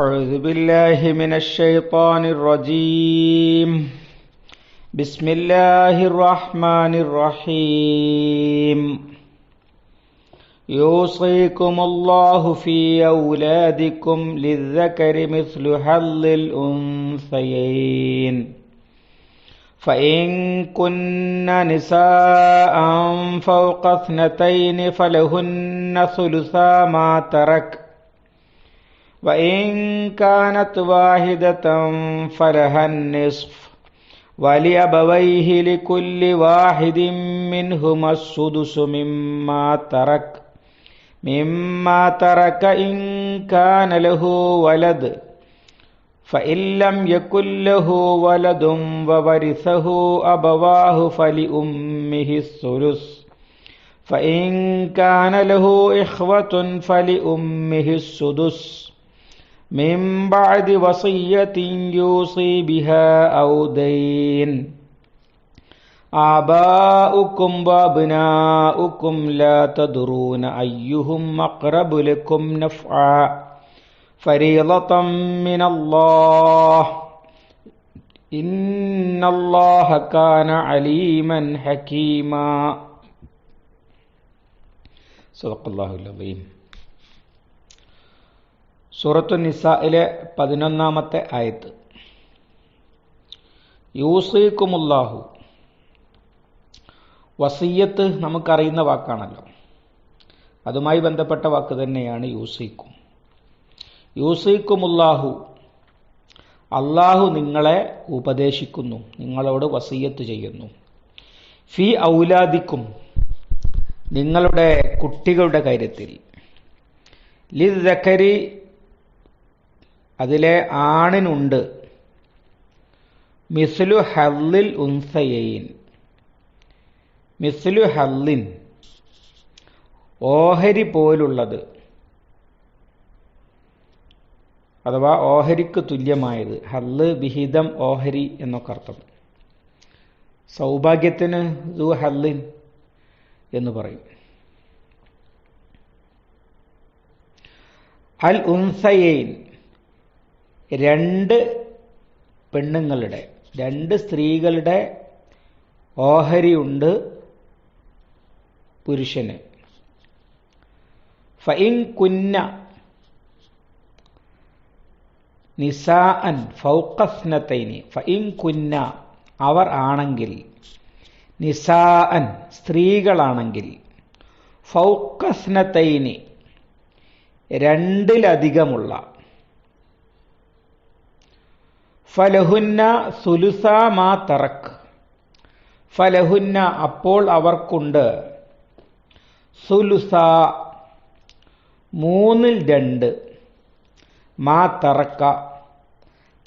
أعوذ بالله من الشيطان الرجيم. بسم الله الرحمن الرحيم. يوصيكم الله في أولادكم للذكر مثل حظ الأنثيين فإن كن نساء فوق اثنتين فلهن ثلثا ما ترك وإن كانت واحدة فلها النصف ولأبويه لكل واحد منهما السدس مما ترك إن كان له ولد فإن لم يكن له ولد وورثه أبواه فلأمه الثلث فإن كان له إخوة فلأمه السدس من بعد وصية يوصي بها أو دين. آباؤكم وأبناؤكم لا تدرون أيهم أقرب لكم نفعا فريضة من الله إن الله كان عليما حكيما. صدق الله العظيم. സൂറത്തു നിസായിലെ 11-ാമത്തെ ആയത്ത്. യൂസീക്കുമുല്ലാഹു, വസിയ്യത്ത് നമുക്കറിയുന്ന വാക്കാണല്ലോ, അതുമായി ബന്ധപ്പെട്ട വാക്ക് തന്നെയാണ് യൂസീക്കും. യൂസീക്കുമുല്ലാഹു, അള്ളാഹു നിങ്ങളെ ഉപദേശിക്കുന്നു, നിങ്ങളോട് വസിയ്യത്ത് ചെയ്യുന്നു. ഫി ഔലാദിക്കും, നിങ്ങളുടെ കുട്ടികളുടെ കാര്യത്തിൽ. ലിദ്ദക്കരി, അതിലെ ആണിനുണ്ട്. മിസ്ലു ഹല്ലിൽ ഉൻസയൈൻ, മിസ്ലു ഹല്ലിൻ, ഓഹരി പോലുള്ളത്, അഥവാ ഓഹരിക്ക് തുല്യമായത്. ഹല്ല് വിഹിതം, ഓഹരി എന്നൊക്കെ അർത്ഥം. സൗഭാഗ്യത്തിന് ദു ഹല്ലിൻ എന്ന് പറയും. അൽ ഉൻസയൈൻ, രണ്ട് പെണ്ണുങ്ങളുടെ, രണ്ട് സ്ത്രീകളുടെ ഓഹരിയുണ്ട് പുരുഷന്. ഫഇൻ കുന്ന നിസാഅൻ ഫൗഖസ്നതൈനി, ഫഇൻ കുന്ന, അവർ ആണെങ്കിൽ, നിസാഅൻ, സ്ത്രീകളാണെങ്കിൽ, ഫൗഖസ്നതൈനി, രണ്ടിലധികമുള്ള, ഫലഹുന്ന സുലുസാ മാ തറക്, ഫലഹുന്ന, അപ്പോൾ അവർക്കുണ്ട്, സുലുസാ, 2/3, മാ തറക്ക,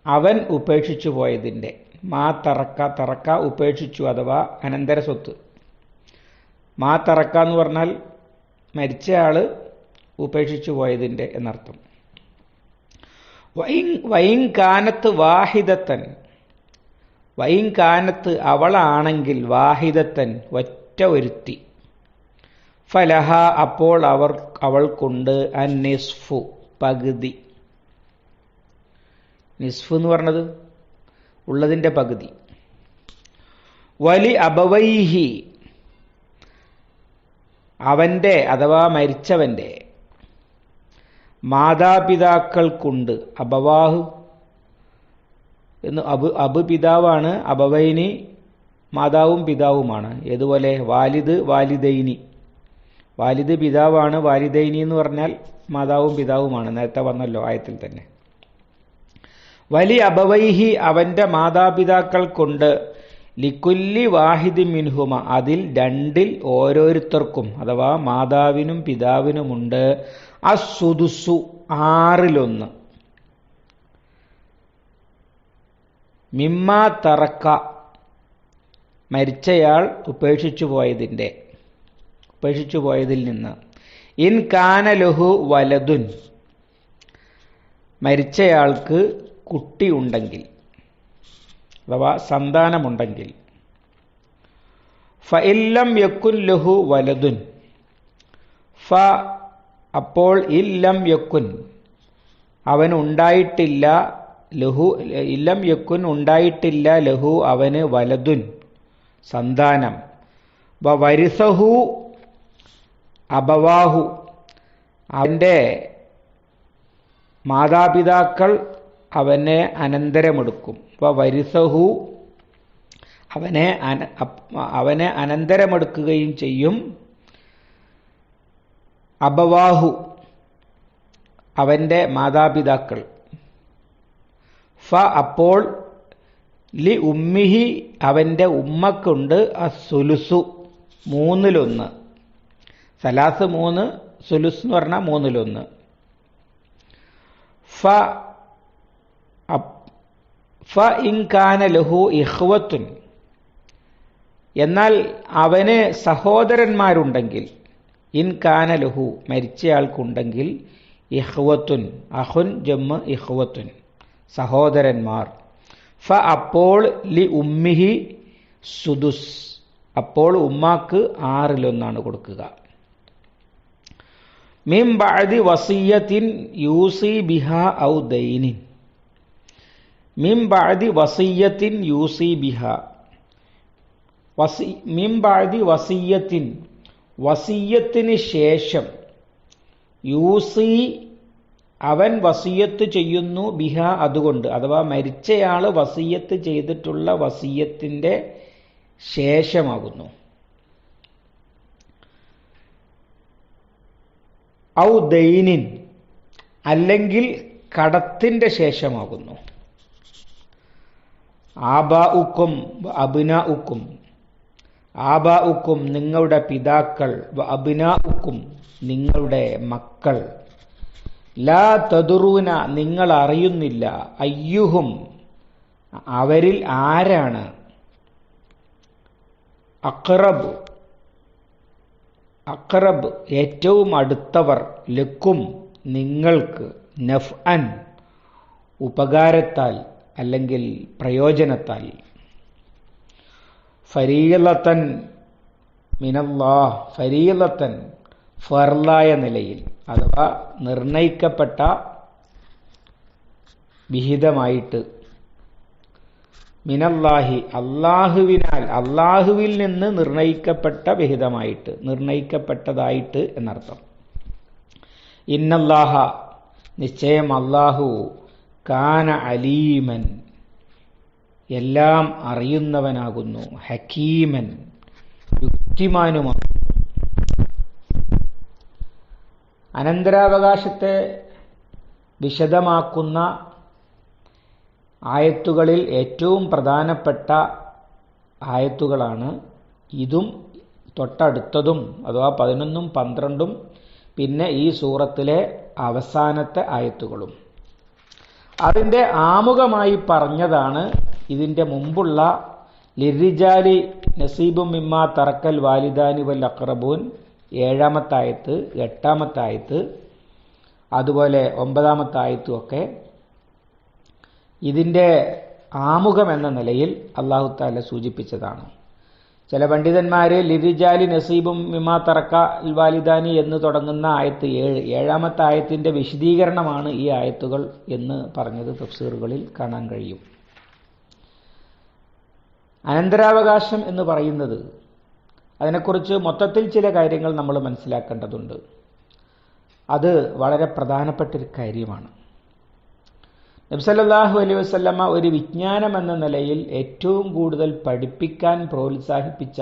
അവൻ ഉപേക്ഷിച്ചു പോയതിൻ്റെ. മാ തറക്ക, തറക്ക ഉപേക്ഷിച്ചു, അഥവാ അനന്തര സ്വത്ത്. മാ തറക്ക എന്ന് പറഞ്ഞാൽ മരിച്ചയാള് ഉപേക്ഷിച്ചു പോയതിൻ്റെ എന്നർത്ഥം. വൈൻ കാനത്ത് വാഹിദത്തൻ, വൈൻ കാനത്ത്, അവളാണെങ്കിൽ, വാഹിദത്തൻ, ഒറ്റ ഒരുത്തി, ഫലഹ, അപ്പോൾ അവൾക്കുണ്ട്, അന്നിസ്ഫു, പകുതി. നിസ്ഫു എന്ന് പറഞ്ഞത് ഉള്ളതിൻ്റെ പകുതി. വലി അബവൈഹി, അവൻ്റെ അഥവാ മരിച്ചവൻ്റെ മാതാപിതാക്കൾക്കുണ്ട്. അബവാഹു എന്ന് അബ് പിതാവാണ്, അബവൈനി മാതാവും പിതാവുമാണ്. ഏതുപോലെ വാലിദ് വാലിദൈനി, വാലിദ് പിതാവാണ്, വാലിദൈനി എന്ന് പറഞ്ഞാൽ മാതാവും പിതാവുമാണ്. നേരത്തെ വന്നല്ലോ ആയത്തിൽ തന്നെ. വലി അബവൈഹി, അവൻ്റെ മാതാപിതാക്കൾക്കുണ്ട്, ലിക്കുല്ലി വാഹിദി മിൻഹുമ, അതിൽ രണ്ടിൽ ഓരോരുത്തർക്കും, അഥവാ മാതാവിനും പിതാവിനുമുണ്ട്, അസുദുസു, 1/6, മിമ്മാ തറക്ക, മരിച്ചയാൾ ഉപേക്ഷിച്ചു പോയതിൽ നിന്ന്. ഇൻ കാന ലഹു വലതുൻ, മരിച്ചയാൾക്ക് കുട്ടിയുണ്ടെങ്കിൽ, അഥവാ സന്താനമുണ്ടെങ്കിൽ. ഫഇല്ലം യക്കുൻ ലഹു വലതുൻ, ഫ അപ്പോൾ ഇല്ലം യക്കുൻ അവനുണ്ടായിട്ടില്ല, ലഹു ഇല്ലം യക്കുൻ ഉണ്ടായിട്ടില്ല, ലഹു അവന് വലതുൻ സന്താനം, വരിസഹു അബവാഹു അവൻ്റെ മാതാപിതാക്കൾ അവനെ അനന്തരമെടുക്കും. വരിസഹു അവനെ അനന്തരമെടുക്കുകയും ചെയ്യും. അബവാഹു അവൻ്റെ മാതാപിതാക്കൾ. അപ്പോൾ ലി ഉമ്മിഹി അവൻ്റെ ഉമ്മക്കുണ്ട് അസുലുസു മൂന്നിലൊന്ന്. സലാസ് 3, സുലുസ് എന്ന് പറഞ്ഞാൽ മൂന്നിലൊന്ന്. ഇൻ കാന ലഹു ഇഖ്വത്തുൻ എന്നാൽ അവന് സഹോദരന്മാരുണ്ടെങ്കിൽ, ഇൻ കാന ലഹു മരിച്ചയാൾക്കുണ്ടെങ്കിൽ, ഇഖ്വത്തുൻ അഖുൻ ജമ്മ് ഇഖ്വത്തുൻ സഹോദരന്മാർ, അപ്പോൾ ലി ഉമ്മിഹി സുദുസ് അപ്പോൾ ഉമ്മാക്ക് 6/1 കൊടുക്കുക. മിൻ ബഅദി വസിയ്യത്തിൻ യൂസി ബിഹാ ഔ ദൈനിൻ, മിൻ ബഅദി വസിയ്യത്തിൻ യൂസി ബിഹാ, മിൻ ബഅദി വസിയ്യത്തിൻ വസിയ്യത്തിന് ശേഷം, യൂസി അവൻ വസിയ്യത്ത് ചെയ്യുന്നു, ബിഹ അതുകൊണ്ട്, അഥവാ മരിച്ചയാള് വസിയ്യത്ത് ചെയ്തിട്ടുള്ള വസിയ്യത്തിന്റെ ശേഷമാകുന്നു. ഔ ദൈനിൻ അല്ലെങ്കിൽ കടത്തിന്റെ ശേഷമാകുന്നു. ആബാഉക്കും അബ്നാഉക്കും, ആബാഉക്കും നിങ്ങളുടെ പിതാക്കൾ, അബ്നാഉക്കും നിങ്ങളുടെ മക്കൾ, ലാ തദറൂന നിങ്ങൾ അറിയുന്നില്ല, അയ്യുഹും അവരിൽ ആരാണ്, അഖ്റബ് അഖ്റബ് ഏറ്റവും അടുത്തവർ, ലക്കും നിങ്ങൾക്ക്, നഫ്അൻ ഉപകാരത്താൽ അല്ലെങ്കിൽ പ്രയോജനത്താൽ, ഫരീളത്തൻ മിനല്ലാഹ് ഫരീളത്തൻ ഫർലായ നിലയിൽ, അഥവാ നിർണയിക്കപ്പെട്ട വിഹിതമായിട്ട്, മിനല്ലാഹി അല്ലാഹുവിനാൽ അല്ലാഹുവിൽ നിന്ന് നിർണയിക്കപ്പെട്ട വിഹിതമായിട്ട്, നിർണയിക്കപ്പെട്ടതായിട്ട് എന്നർത്ഥം. ഇന്നല്ലാഹ നിശ്ചയം അല്ലാഹു, കാന അലീമൻ എല്ലാം അറിയുന്നവനാകുന്നു, ഹക്കീമൻ യുക്തിമാനുമാണ്. അനന്തരാവകാശത്തെ വിശദമാക്കുന്ന ആയത്തുകളിൽ ഏറ്റവും പ്രധാനപ്പെട്ട ആയത്തുകളാണ് ഇതും തൊട്ടടുത്തതും, അഥവാ 11ഉം 12ഉം, പിന്നെ ഈ സൂറത്തിലെ അവസാനത്തെ ആയത്തുകളും. അതിൻ്റെ ആമുഖമായി പറഞ്ഞതാണ് ഇതിൻ്റെ മുമ്പുള്ള ലിർരിജാലി നസീബും മിമ്മാ തറക്കൽ വാലിദാനി വൽ അഖ്റബൂൻ 7ാമത്തെ ആയത്ത്, 8ാമത്തെ ആയത്ത്, അതുപോലെ 9ാമത്തെ ആയത്തും ഒക്കെ ഇതിൻ്റെ ആമുഖം എന്ന നിലയിൽ അല്ലാഹു തആല സൂചിപ്പിച്ചതാണ്. ചില പണ്ഡിതന്മാര് ലിർരിജാലി നസീബും മിമ്മാ തറക്ക വാലിദാനി എന്ന് തുടങ്ങുന്ന ആയത്ത് 7ാമത്തെ ആയത്തിന്റെ വിശദീകരണമാണ് ഈ ആയത്തുകൾ എന്ന് പറഞ്ഞത് തഫ്സീറുകളിൽ കാണാൻ കഴിയും. അനന്തരാവകാശം എന്ന് പറയുന്നത്, അതിനെക്കുറിച്ച് മൊത്തത്തിൽ ചില കാര്യങ്ങൾ നമ്മൾ മനസ്സിലാക്കേണ്ടതുണ്ട്. അത് വളരെ പ്രധാനപ്പെട്ട ഒരു കാര്യമാണ്. നബി സല്ലല്ലാഹു അലൈഹി വസല്ലമ ഒരു വിജ്ഞാനം എന്ന നിലയിൽ ഏറ്റവും കൂടുതൽ പഠിപ്പിക്കാൻ പ്രോത്സാഹിപ്പിച്ച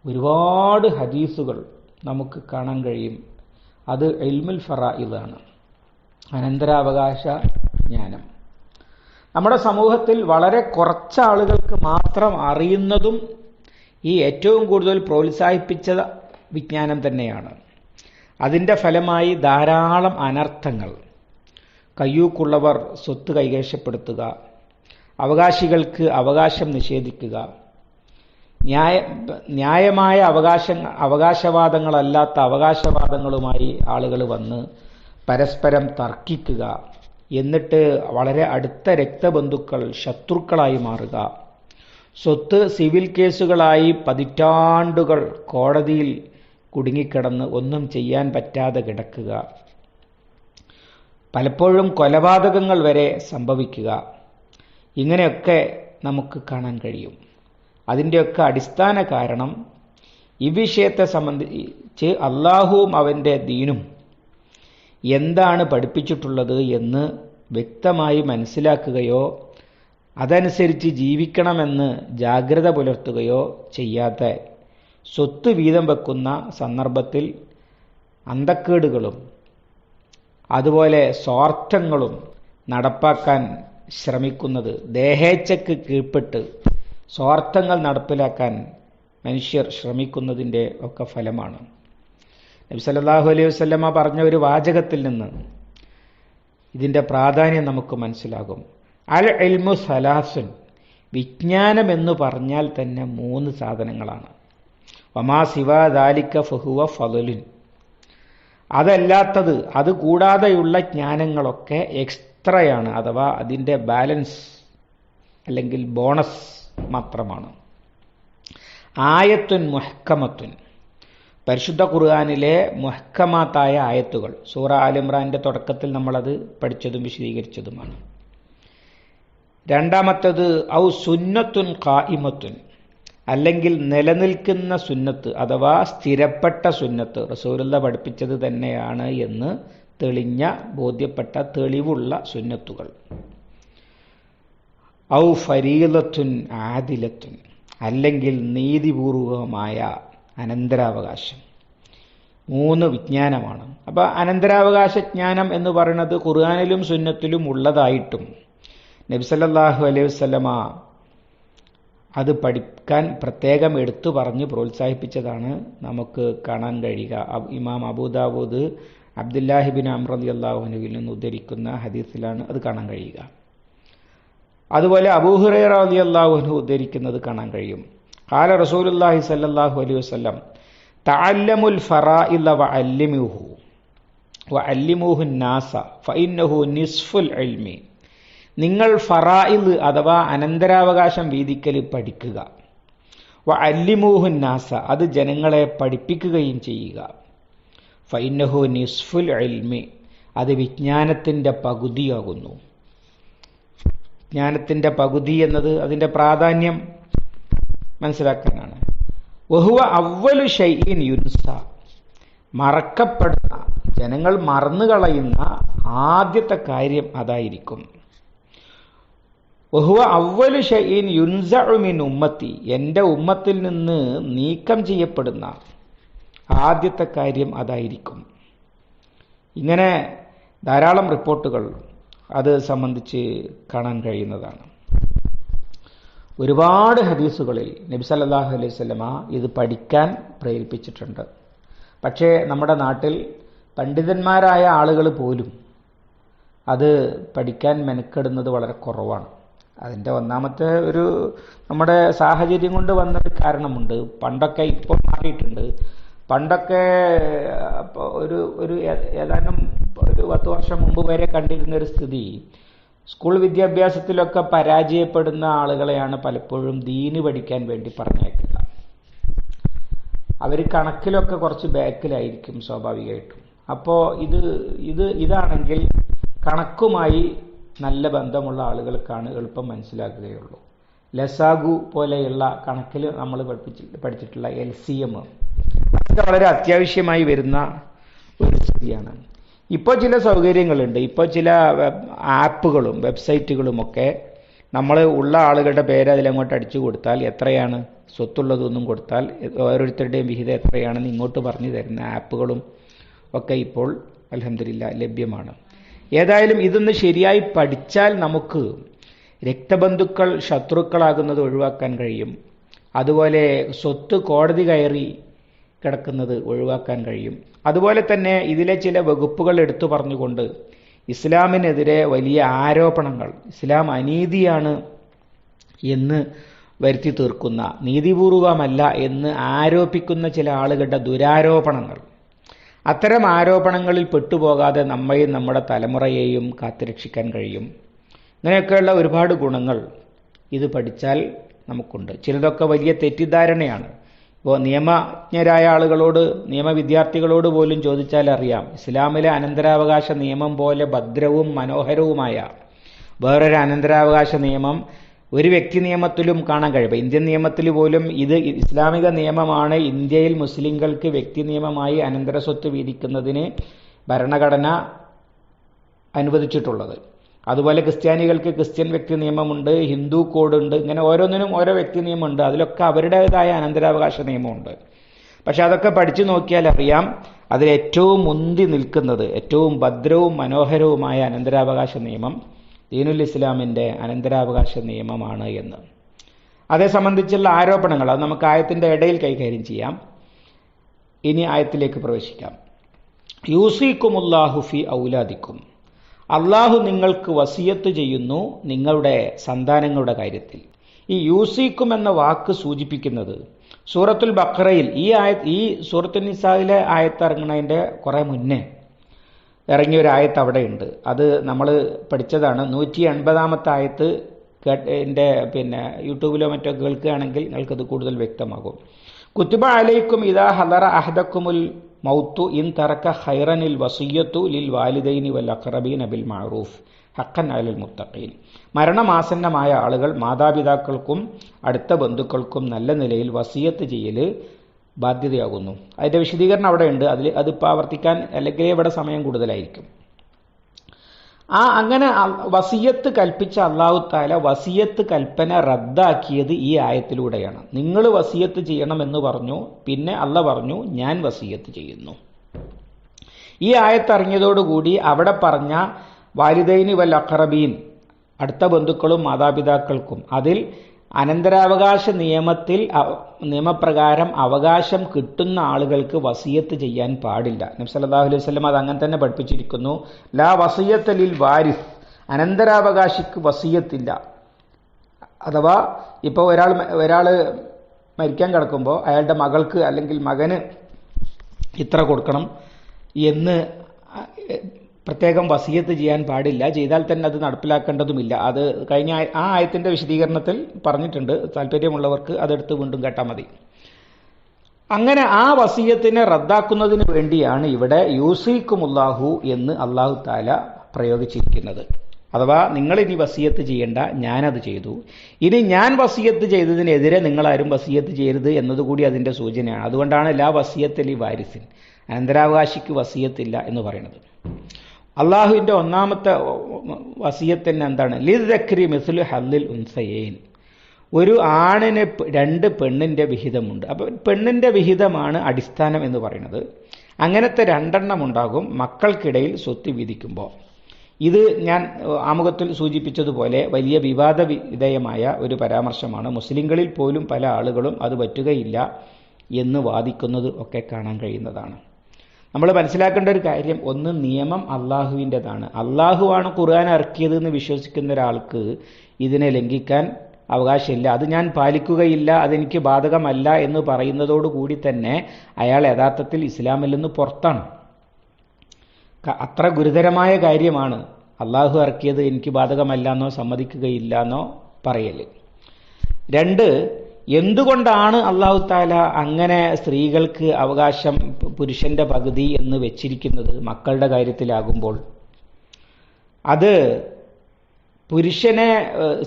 ഒരുപാട് ഹദീസുകൾ നമുക്ക് കാണാൻ കഴിയും. അത് ഇൽമുൽ ഫറായിദാണ്, അനന്തരാവകാശ ജ്ഞാനം. നമ്മുടെ സമൂഹത്തിൽ വളരെ കുറച്ച് ആളുകൾക്ക് മാത്രം അറിയുന്നതും ഈ ഏറ്റവും കൂടുതൽ പ്രോത്സാഹിപ്പിച്ച വിജ്ഞാനം തന്നെയാണ്. അതിൻ്റെ ഫലമായി ധാരാളം അനർത്ഥങ്ങൾ, കയ്യൂക്കുള്ളവർ സ്വത്ത് കൈവശപ്പെടുത്തുക, അവകാശികൾക്ക് അവകാശം നിഷേധിക്കുക, ന്യായമായ അവകാശവാദങ്ങളല്ലാത്ത അവകാശവാദങ്ങളുമായി ആളുകൾ വന്ന് പരസ്പരം തർക്കിക്കുക, എന്നിട്ട് വളരെ അടുത്ത രക്തബന്ധുക്കൾ ശത്രുക്കളായി മാറുക, സ്വത്ത് സിവിൽ കേസുകളായി പതിറ്റാണ്ടുകൾ കോടതിയിൽ കുടുങ്ങിക്കിടന്ന് ഒന്നും ചെയ്യാൻ പറ്റാതെ കിടക്കുക, പലപ്പോഴും കൊലപാതകങ്ങൾ വരെ സംഭവിക്കുക, ഇങ്ങനെയൊക്കെ നമുക്ക് കാണാൻ കഴിയും. അതിൻ്റെയൊക്കെ അടിസ്ഥാന കാരണം ഈ വിഷയത്തെ സംബന്ധിച്ച് അള്ളാഹുവും അവൻ്റെ ദീനും എന്താണ് പഠിപ്പിച്ചിട്ടുള്ളത് എന്ന് വ്യക്തമായി മനസ്സിലാക്കുകയോ അതനുസരിച്ച് ജീവിക്കണമെന്ന് ജാഗ്രത പുലർത്തുകയോ ചെയ്യാത്ത സ്വത്ത് വീതം വെക്കുന്ന സന്ദർഭത്തിൽ അന്തക്കേടുകളും അതുപോലെ സ്വാർത്ഥങ്ങളും നടപ്പാക്കാൻ ശ്രമിക്കുന്നത്, ദേഹേച്ഛയ്ക്ക് കീഴ്പ്പെട്ട് സ്വാർത്ഥങ്ങൾ നടപ്പിലാക്കാൻ മനുഷ്യർ ശ്രമിക്കുന്നതിൻ്റെ ഒക്കെ ഫലമാണ്. നബി സല്ലല്ലാഹു അലൈഹി വസല്ലമ പറഞ്ഞ ഒരു വാചകത്തിൽ നിന്ന് ഇതിൻ്റെ പ്രാധാന്യം നമുക്ക് മനസ്സിലാകും. അൽ ഇൽമു സലാസുൻ, വിജ്ഞാനം എന്ന് പറഞ്ഞാൽ തന്നെ 3 സാധനങ്ങളാണ്. വമാ സിവാ ദാലിക ഫഹുവ ഫളലുൻ, അതല്ലാത്തത്, അത് കൂടാതെയുള്ള ജ്ഞാനങ്ങളൊക്കെ എക്സ്ട്രയാണ്, അഥവാ അതിൻ്റെ ബാലൻസ് അല്ലെങ്കിൽ ബോണസ് മാത്രമാണ്. ആയത്തുൻ മുഹ്കമത്തുൻ, പരിശുദ്ധ ഖുർആനിലെ മുഹ്കമാത്തായ ആയത്തുകൾ. സൂറ ആൽ ഇംറാന്റെ തുടക്കത്തിൽ നമ്മളത് പഠിച്ചതും വിശദീകരിച്ചതുമാണ്. രണ്ടാമത്തേത് ഔ സുന്നത്തുൻ ഖായിമത്തുൻ, അല്ലെങ്കിൽ നിലനിൽക്കുന്ന സുന്നത്ത് അഥവാ സ്ഥിരപ്പെട്ട സുന്നത്ത്, റസൂലുള്ള പഠിപ്പിച്ചത് തന്നെയാണ് എന്ന് തെളിഞ്ഞ ബോധ്യപ്പെട്ട തെളിവുള്ള സുന്നത്തുകൾ. ഔ ഫരീളത്തുൻ ആദിലത്തുൻ, അല്ലെങ്കിൽ നീതിപൂർവമായ അനന്തരാവകാശം. 3 വിജ്ഞാനമാണ്. അപ്പോൾ അനന്തരാവകാശ ജ്ഞാനം എന്ന് പറയുന്നത് ഖുർആനിലും സുന്നത്തിലും ഉള്ളതായിട്ടും നബി സല്ലല്ലാഹു അലൈഹി വസല്ലമ അത് പഠിക്കാൻ പ്രത്യേകം എടുത്തു പറഞ്ഞ് പ്രോത്സാഹിപ്പിച്ചതാണ് നമുക്ക് കാണാൻ കഴിയുക. ഇമാം അബൂദാവൂദ് അബ്ദുല്ലാഹി ബിൻ അംർ റളിയല്ലാഹു അൻഹുവിൽ നിന്ന് ഉദ്ധരിക്കുന്ന ഹദീസിലാണ് അത് കാണാൻ കഴിയുക. അതുപോലെ അബൂ ഹുറൈറ റളിയല്ലാഹു അൻഹു ഉദ്ധരിക്കുന്നത് കാണാൻ കഴിയും. ഖാല റസൂലുള്ളാഹി സ്വല്ലല്ലാഹു അലൈഹി വസല്ലം തഅല്ലമുൽ ഫറാഇദ വഅല്ലിമൂഹു നാസ ഫഇന്നഹു നിസ്ഫുൽ ഇൽമി. നിങ്ങൾ ഫറായിദ് അഥവാ അനന്തരാവകാശം വീതിക്കൽ പഠിക്കുക. വഅല്ലിമൂഹു നാസ, അത് ജനങ്ങളെ പഠിപ്പിക്കുകയും ചെയ്യുക. ഫഇന്നഹു നിസ്ഫുൽ ഇൽമി, അത് വിജ്ഞാനത്തിൻ്റെ പകുതിയാകുന്നു. ജ്ഞാനത്തിൻ്റെ പകുതി എന്നത് അതിൻ്റെ പ്രാധാന്യം മനസ്സിലാക്കാനാണ്. വഹുവ അവ്വലു ശൈഇൻ യുൻസ, മറക്കപ്പെടുന്ന, ജനങ്ങൾ മറന്നുകളയുന്ന ആദ്യത്തെ കാര്യം അതായിരിക്കും. വഹുവ അവ്വലു ശൈഇൻ യുൻസഉ മിൻ ഉമ്മത്തി, എൻ്റെ ഉമ്മത്തിൽ നിന്ന് നീക്കം ചെയ്യപ്പെടുന്ന ആദ്യത്തെ കാര്യം അതായിരിക്കും. ഇങ്ങനെ ധാരാളം റിപ്പോർട്ടുകൾ അത് സംബന്ധിച്ച് കാണാൻ കഴിയുന്നതാണ്. ഒരുപാട് ഹദീസുകളിൽ നബി സല്ലല്ലാഹു അലൈഹി വസല്ലമ ഇത് പഠിക്കാൻ പ്രേരിപ്പിച്ചിട്ടുണ്ട്. പക്ഷേ നമ്മുടെ നാട്ടിൽ പണ്ഡിതന്മാരായ ആളുകൾ പോലും അത് പഠിക്കാൻ മെനക്കെടുന്നത് വളരെ കുറവാണ്. അതിൻ്റെ ഒന്നാമത്തെ ഒരു നമ്മുടെ സാഹചര്യം കൊണ്ട് വന്നൊരു കാരണമുണ്ട്. പണ്ടൊക്കെ, ഇപ്പോൾ മാറിയിട്ടുണ്ട്. പണ്ടൊക്കെ ഒരു ഏതാനും ഒരു 10 വർഷം മുമ്പ് വരെ കണ്ടിരുന്നൊരു സ്ഥിതി, സ്കൂൾ വിദ്യാഭ്യാസത്തിലൊക്കെ പരാജയപ്പെടുന്ന ആളുകളെയാണ് പലപ്പോഴും ദീന് പഠിക്കാൻ വേണ്ടി പറഞ്ഞേക്കുക. അവർ കണക്കിലൊക്കെ കുറച്ച് ബാക്കിലായിരിക്കും സ്വാഭാവികമായിട്ടും. അപ്പോൾ ഇതാണെങ്കിൽ കണക്കുമായി നല്ല ബന്ധമുള്ള ആളുകൾക്കാണ് എളുപ്പം മനസ്സിലാക്കുകയുള്ളൂ. ലസാഗു പോലെയുള്ള കണക്കിൽ നമ്മൾ പഠിച്ചിട്ടുള്ള LCM അതൊക്കെ വളരെ അത്യാവശ്യമായി വരുന്ന ഒരു സ്ഥിതിയാണ്. ഇപ്പോൾ ചില സൗകര്യങ്ങളുണ്ട്. ഇപ്പോൾ ചില ആപ്പുകളും വെബ്സൈറ്റുകളുമൊക്കെ നമ്മൾ ഉള്ള ആളുകളുടെ പേര് അതിലങ്ങോട്ട് അടിച്ചു കൊടുത്താൽ എത്രയാണ് സ്വത്തുള്ളതൊന്നും കൊടുത്താൽ ഓരോരുത്തരുടെയും വിഹിതം എത്രയാണെന്ന് ഇങ്ങോട്ട് പറഞ്ഞു തരുന്ന ആപ്പുകളും ഒക്കെ ഇപ്പോൾ അൽഹംദുലില്ലാഹ് ലഭ്യമാണ്. ഏതായാലും ഇതൊന്ന് ശരിയായി പഠിച്ചാൽ നമുക്ക് രക്തബന്ധുക്കൾ ശത്രുക്കളാകുന്നത് ഒഴിവാക്കാൻ കഴിയും. അതുപോലെ സ്വത്ത് കോടതി കയറി കിടക്കുന്നത് ഒഴിവാക്കാൻ കഴിയും. അതുപോലെ തന്നെ ഇതിലെ ചില വകുപ്പുകൾ എടുത്തു പറഞ്ഞുകൊണ്ട് ഇസ്ലാമിനെതിരെ വലിയ ആരോപണങ്ങൾ, ഇസ്ലാം അനീതിയാണ് എന്ന് വരുത്തി തീർക്കുന്ന, നീതിപൂർവമല്ല എന്ന് ആരോപിക്കുന്ന ചില ആളുകളുടെ ദുരാരോപണങ്ങൾ, അത്തരം ആരോപണങ്ങളിൽ പെട്ടുപോകാതെ നമ്മയും നമ്മുടെ തലമുറയെയും കാത്തുരക്ഷിക്കാൻ കഴിയും. ഇങ്ങനെയൊക്കെയുള്ള ഒരുപാട് ഗുണങ്ങൾ ഇത് പഠിച്ചാൽ നമുക്കുണ്ട്. ചിലതൊക്കെ വലിയ തെറ്റിദ്ധാരണയാണ്. ഇപ്പോൾ നിയമജ്ഞരായ ആളുകളോട്, നിയമവിദ്യാർത്ഥികളോട് പോലും ചോദിച്ചാൽ അറിയാം, ഇസ്ലാമിലെ അനന്തരാവകാശ നിയമം പോലെ ഭദ്രവും മനോഹരവുമായ വേറൊരു അനന്തരാവകാശ നിയമം ഒരു വ്യക്തി നിയമത്തിലും കാണാൻ കഴിയും. ഇന്ത്യൻ നിയമത്തിൽ പോലും ഇത് ഇസ്ലാമിക നിയമമാണ് ഇന്ത്യയിൽ മുസ്ലിങ്ങൾക്ക് വ്യക്തി നിയമമായി അനന്തര സ്വത്ത് വീതിക്കുന്നതിന് ഭരണഘടന അനുവദിച്ചിട്ടുള്ളത്. അതുപോലെ ക്രിസ്ത്യാനികൾക്ക് ക്രിസ്ത്യൻ വ്യക്തി നിയമമുണ്ട്, ഹിന്ദു കോഡുണ്ട്, ഇങ്ങനെ ഓരോന്നിനും ഓരോ വ്യക്തി നിയമമുണ്ട്. അതിലൊക്കെ അവരുടേതായ അനന്തരാവകാശ നിയമമുണ്ട്. പക്ഷെ അതൊക്കെ പഠിച്ചു നോക്കിയാൽ അറിയാം, അതിൽ ഏറ്റവും മുന്തി നിൽക്കുന്നത്, ഏറ്റവും ഭദ്രവും മനോഹരവുമായ അനന്തരാവകാശ നിയമം ദീനുൽ ഇസ്ലാമിൻ്റെ അനന്തരാവകാശ നിയമമാണ് എന്ന്. അതേ സംബന്ധിച്ചുള്ള ആരോപണങ്ങൾ അത് നമുക്ക് ആയത്തിൻ്റെ ഇടയിൽ കൈകാര്യം ചെയ്യാം. ഇനി ആയത്തിലേക്ക് പ്രവേശിക്കാം. യൂസിക്കുമുല്ലാഹു ഫി ഔലാദിക്കും, അള്ളാഹു നിങ്ങൾക്ക് വസിയത്ത് ചെയ്യുന്നു നിങ്ങളുടെ സന്താനങ്ങളുടെ കാര്യത്തിൽ. ഈ യൂസിക്കും എന്ന വാക്ക് സൂചിപ്പിക്കുന്നത് സൂറത്തുൽ ബഖറയിൽ ഈ സൂറത്തുൽ നിസായിലെ ആയത്ത് ഇറങ്ങുന്നതിൻ്റെ കുറെ മുന്നേ ഇറങ്ങിയൊരു ആയത്ത് അവിടെയുണ്ട്. അത് നമ്മൾ പഠിച്ചതാണ്. 180 ആയത്ത് എൻ്റെ യൂട്യൂബിലോ മറ്റോ കേൾക്കുകയാണെങ്കിൽ നിങ്ങൾക്കത് കൂടുതൽ വ്യക്തമാകും. കുത്തിബ അലൈക്കും ഇദാ ഹദറ അഹദക്കുമുൽ മൗത്തു ഇൻ തറക ഖൈറനിൽ വസിയ്യത്തു ലിൽ വാലിദൈനി വൽ അഖറബീന ബിൽ മഅറൂഫ് ഹഖൻ അലൽ മുത്തഖീൻ. മരണമാസന്നമായ ആളുകൾ മാതാപിതാക്കൾക്കും അടുത്ത ബന്ധുക്കൾക്കും നല്ല നിലയിൽ വസിയത്ത് ചെയ്യൽ ബാധ്യതയാകുന്നു. അതിൻ്റെ വിശദീകരണം അവിടെ ഉണ്ട്. അതിപ്പോൾ ആവർത്തിക്കാൻ അല്ലെങ്കിൽ ഇവിടെ സമയം കൂടുതലായിരിക്കും. അങ്ങനെ വസിയത്ത് കൽപ്പിച്ച അല്ലാഹു തആല വസിയത്ത് കൽപ്പന റദ്ദാക്കിയത് ഈ ആയത്തിലൂടെയാണ്. നിങ്ങൾ വസിയത്ത് ചെയ്യണമെന്ന് പറഞ്ഞു, പിന്നെ അല്ലാഹു പറഞ്ഞു ഞാൻ വസിയത്ത് ചെയ്യുന്നു. ഈ ആയത്ത് ഇറങ്ങിയതോടുകൂടി അവിടെ പറഞ്ഞ വാലിദൈനി വൽ അഖറബീൻ, അടുത്ത ബന്ധുക്കളും മാതാപിതാക്കൾക്കും, അതിൽ അനന്തരാവകാശ നിയമപ്രകാരം അവകാശം കിട്ടുന്ന ആളുകൾക്ക് വസിയത്ത് ചെയ്യാൻ പാടില്ല. നബി സല്ലല്ലാഹു അലൈഹി വസല്ലം അത് അങ്ങനെ തന്നെ പഠിപ്പിച്ചിരിക്കുന്നു. ലാ വസിയത്ത ലിൽ വാരിസ്, അനന്തരാവകാശിക്ക് വസിയത്തില്ല. അഥവാ ഇപ്പോൾ ഒരാൾ മരിക്കാൻ കിടക്കുമ്പോൾ അയാളുടെ മകൾക്ക് അല്ലെങ്കിൽ മകന് ഇത്ര കൊടുക്കണം എന്ന് പ്രത്യേകം വസിയത്ത് ചെയ്യാൻ പാടില്ല. ചെയ്താൽ തന്നെ അത് നടപ്പിലാക്കേണ്ടതുമില്ല. അത് കഴിഞ്ഞ ആ ആയത്തിന്റെ വിശദീകരണത്തിൽ പറഞ്ഞിട്ടുണ്ട്. താല്പര്യമുള്ളവർക്ക് അതെടുത്ത് വീണ്ടും കേട്ടാൽ മതി. അങ്ങനെ ആ വസിയത്തിനെ റദ്ദാക്കുന്നതിന് വേണ്ടിയാണ് ഇവിടെ യൂസിക്കുമുല്ലാഹു എന്ന് അല്ലാഹു തആല പ്രയോഗിച്ചിരിക്കുന്നത്. അഥവാ നിങ്ങൾ ഇനി വസിയത്ത് ചെയ്യേണ്ട, ഞാനത് ചെയ്തു. ഇനി ഞാൻ വസിയത്ത് ചെയ്തതിനെതിരെ നിങ്ങളാരും വസിയത്ത് ചെയ്യരുത് എന്നതുകൂടി അതിന്റെ സൂചനയാണ്. അതുകൊണ്ടാണ് ലാ വസിയത്ത് ലി വാരിസിൻ, അനന്തരാവകാശിക്ക് വസിയത്തില്ല എന്ന് പറയുന്നത്. അള്ളാഹുവിൻ്റെ ഒന്നാമത്തെ വസിയത്തിന് എന്താണ്? ലിദ്ദക്രി മിസ്ലു ഹല്ലിൽ ഉൻസയൈൻ, ഒരു ആണിന് 2 പെണ്ണിൻ്റെ വിഹിതമുണ്ട്. അപ്പോൾ പെണ്ണിൻ്റെ വിഹിതമാണ് അടിസ്ഥാനം എന്ന് പറയുന്നത്. അങ്ങനത്തെ 2 എണ്ണം ഉണ്ടാകും മക്കൾക്കിടയിൽ സ്വത്ത് വീതിക്കുമ്പോൾ. ഇത് ഞാൻ ആമുഖത്തിൽ സൂചിപ്പിച്ചതുപോലെ വലിയ വിവാദ വിധേയമായ ഒരു പരാമർശമാണ്. മുസ്ലിങ്ങളിൽ പോലും പല ആളുകളും അത് പറ്റുകയില്ല എന്ന് വാദിക്കുന്നത് ഒക്കെ കാണാൻ കഴിയുന്നതാണ്. നമ്മൾ മനസ്സിലാക്കേണ്ട ഒരു കാര്യം, ഒന്ന്, നിയമം അള്ളാഹുവിൻ്റെതാണ്. അള്ളാഹുവാണ് ഖുർആൻ ഇറക്കിയത് എന്ന് വിശ്വസിക്കുന്ന ഒരാൾക്ക് ഇതിനെ ലംഘിക്കാൻ അവകാശമില്ല. അത് ഞാൻ പാലിക്കുകയില്ല, അതെനിക്ക് ബാധകമല്ല എന്ന് പറയുന്നതോടുകൂടി തന്നെ അയാൾ യഥാർത്ഥത്തിൽ ഇസ്ലാമിൽ നിന്ന് പുറത്താണ്. അത്ര ഗുരുതരമായ കാര്യമാണ് അള്ളാഹു ഇറക്കിയത് എനിക്ക് ബാധകമല്ല എന്നോ സമ്മതിക്കുകയില്ല എന്നോ പറയൽ. 2, എന്തുകൊണ്ടാണ് അല്ലാഹു തആല അങ്ങനെ സ്ത്രീകൾക്ക് അവകാശം പുരുഷന്റെ പകുതി എന്ന് വെച്ചിരിക്കുന്നത് മക്കളുടെ കാര്യത്തിലാകുമ്പോൾ? അത്